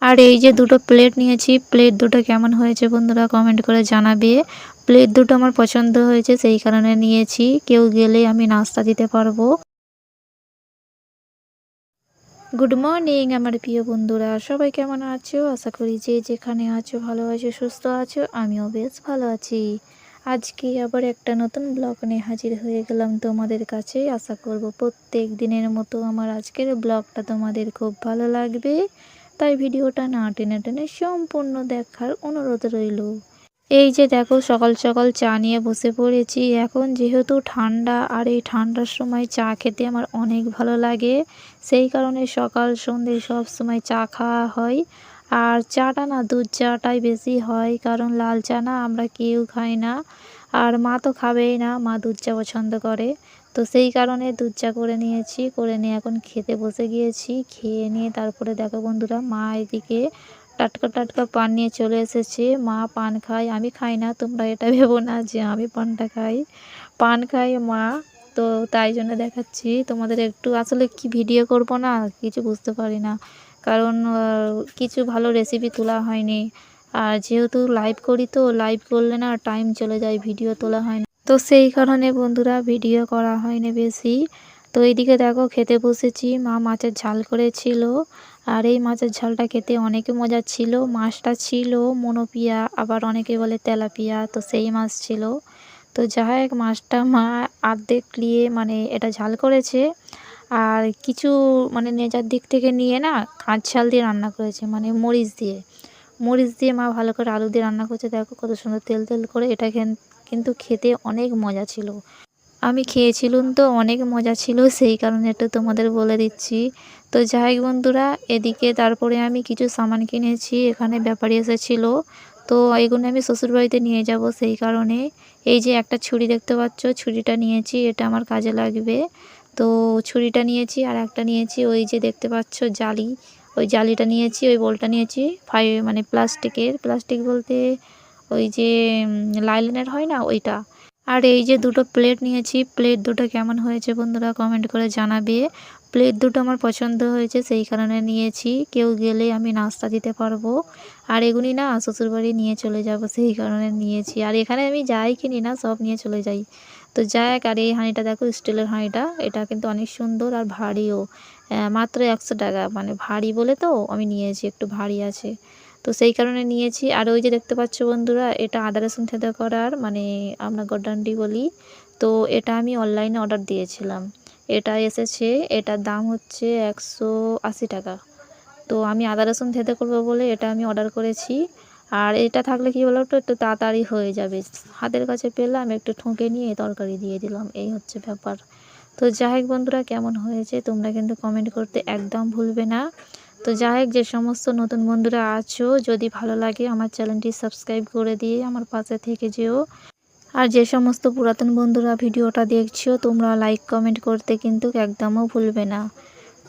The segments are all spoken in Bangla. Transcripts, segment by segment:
আর এই যে দুটো প্লেট নিয়েছি, প্লেট দুটো কেমন হয়েছে বন্ধুরা কমেন্ট করে জানাবে। প্লেট দুটো আমার পছন্দ হয়েছে, সেই কারণে নিয়েছি। কেউ গেলে আমি নাস্তা দিতে পারবো। গুড মর্নিং আমার প্রিয় বন্ধুরা, সবাই কেমন আছো? আশা করি যে যেখানে আছো ভালো আছো, সুস্থ আছো। আমিও বেশ ভালো আছি। আজকে আবার একটা নতুন ব্লগ নিয়ে হাজির হয়ে গেলাম তোমাদের কাছে। আশা করব প্রত্যেক দিনের মতো আমার আজকের ব্লগটা তোমাদের খুব ভালো লাগবে। তাই ভিডিওটা না টেনে টেনে সম্পূর্ণ দেখার অনুরোধ রইল। এই যে দেখো, সকাল সকাল চা নিয়ে বসে পড়েছি। এখন যেহেতু ঠান্ডা, আর এই ঠান্ডার সময় চা খেতে আমার অনেক ভালো লাগে। সেই কারণে সকাল সন্ধে সব সময় চা খাওয়া হয়। আর চাটা না দুধ চাটাই বেশি হয়, কারণ লাল চা না আমরা কেউ খাই না। আর মা তো খাবেই না, মা দুধ চা পছন্দ করে। তো সেই কারণে দুধ চা করে নিয়েছি, করে নিয়ে এখন খেতে বসে গিয়েছি। খেয়ে নিয়ে তারপরে দেখো বন্ধুরা, মা এদিকে টাটকা টাটকা পান নিয়ে চলে এসেছে। মা পান খায়, আমি খাই না। তোমরা এটা ভেবো না যে আমি পানটা খাই। পান খায় মা। তো তাই জন্য দেখাচ্ছি তোমাদের একটু। আসলে কি ভিডিও করব না কিছু বুঝতে পারি না, কারণ কিছু ভালো রেসিপি তোলা হয়নি। আর যেহেতু লাইভ করি, তো লাইভ করলে না টাইম চলে যায়, ভিডিও তোলা হয় না। তো সেই কারণে বন্ধুরা ভিডিও করা হয়নি বেশি। তো এইদিকে দেখো খেতে বসেছি। মা মাছের ঝাল করেছিল, আর এই মাছের ঝালটা খেতে অনেক মজা ছিল। মাছটা ছিল মনোপিয়া, আবার অনেকে বলে তেলাপিয়া, তো সেই মাছ ছিল। তো যাই হোক, মাছটা মা অর্ধেক নিয়ে মানে এটা ঝাল করেছে। আর কিছু মানে নেজার দিক থেকে নিয়ে না কাঁচ ঝাল দিয়ে রান্না করেছে, মানে মরিচ দিয়ে। মরিচ দিয়ে মা ভালো করে আলু দিয়ে রান্না করেছে। দেখো কত সুন্দর তেল তেল করে। এটা কিন্তু খেতে অনেক মজা ছিল। আমি খেয়েছিলুম, তো অনেক মজা ছিল, সেই কারণে একটু তোমাদের বলে দিচ্ছি। তো যাই হোক বন্ধুরা, এদিকে তারপরে আমি কিছু সামান কিনেছি। এখানে ব্যাপারী এসেছিল, তো এগুলো আমি শ্বশুরবাড়িতে নিয়ে যাব। সেই কারণে এই যে একটা ছুরি দেখতে পাচ্ছ, ছুরিটা নিয়েছি, এটা আমার কাজে লাগবে। তো ছুরিটা নিয়েছি, আর একটা নিয়েছি ওই যে দেখতে পাচ্ছ জালি, ওই জালিটা নিয়েছি, ওই বোলটা নিয়েছি। মানে প্লাস্টিক বলতে ওই যে লাইলনের হয় না ওইটা। আর এই যে দুটো প্লেট নিয়েছি, প্লেট দুটো কেমন হয়েছে বন্ধুরা কমেন্ট করে জানাবে। প্লেট দুটো আমার পছন্দ হয়েছে, সেই কারণে নিয়েছি। কেউ গেলে আমি নাস্তা দিতে পারবো। আর এগুলি না শ্বশুরবাড়ি নিয়ে চলে যাব, সেই কারণে নিয়েছি। আর এখানে আমি যাই কিনি না, সব নিয়ে চলে যাই। তো যাক, আর এই হাঁড়িটা দেখো, স্টিলের হাঁড়িটা, এটা কিন্তু অনেক সুন্দর আর ভারীও। মাত্র 100 টাকা, মানে ভারী বলে তো আমি নিয়েছি, একটু ভারী আছে। তো সেই কারণে নিয়েছি। আর ওই যে দেখতে পাচ্ছ বন্ধুরা, এটা আদা রসুন থেতো করার, মানে আমরা গড্ডান্ডি বলি। তো এটা আমি অনলাইনে অর্ডার দিয়েছিলাম, এটা এসেছে। এটার দাম হচ্ছে 180 টাকা। তো আমি আদা রসুন থেতো করবো বলে এটা আমি অর্ডার করেছি। আর এটা থাকলে কি বলো তো, একটু তাড়াতাড়ি হয়ে যাবে। হাতের কাছে পেলাম, একটু ঠুকে নিয়ে তরকারি দিয়ে দিলাম, এই হচ্ছে ব্যাপার। তো যাই হোক বন্ধুরা, কেমন হয়েছে তোমরা কিন্তু কমেন্ট করতে একদম ভুলবে না। তো যাই হোক, যে সমস্ত নতুন বন্ধুরা আছো, যদি ভালো লাগে আমার চ্যানেলটি সাবস্ক্রাইব করে দিয়ে আমার পাশে থেকে যেও। আর যে সমস্ত পুরাতন বন্ধুরা ভিডিওটা দেখছো, তোমরা লাইক কমেন্ট করতে কিন্তু একদমও ভুলবে না।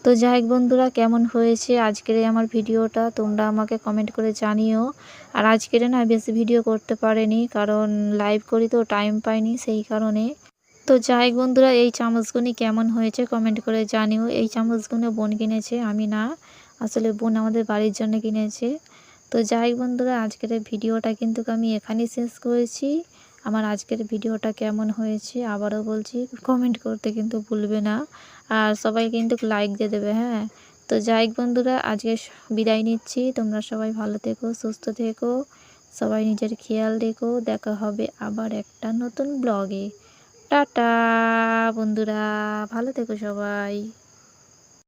তো যাই হোক বন্ধুরা, কেমন হয়েছে আজকের আমার ভিডিওটা তোমরা আমাকে কমেন্ট করে জানিও। আর আজকের না বেশি ভিডিও করতে পারিনি, কারণ লাইভ করি তো টাইম পাইনি, সেই কারণে। তো যাই হোক বন্ধুরা, এই চামচগুনি কেমন হয়েছে কমেন্ট করে জানিও। এই চামচগুলো বোন কিনেছে, আমি না। আসলে বোন আমাদের বাড়ির জন্য কিনেছে। তো যাই হোক বন্ধুরা, আজকের ভিডিওটা কিন্তু আমি এখানেই শেষ করেছি। আমার আজকের ভিডিওটা কেমন হয়েছে আবারও বলছি, কমেন্ট করতে কিন্তু ভুলবে না। আর সবাই কিন্তু লাইক দিয়ে দেবে, হ্যাঁ। তো যাই হোক বন্ধুরা, আজকে বিদায় নিচ্ছি। তোমরা সবাই ভালো থেকো, সুস্থ থেকো, সবাই নিজের খেয়াল রেখো। দেখা হবে আবার একটা নতুন ব্লগে। টাটা বন্ধুরা, ভালো থেকো সবাই।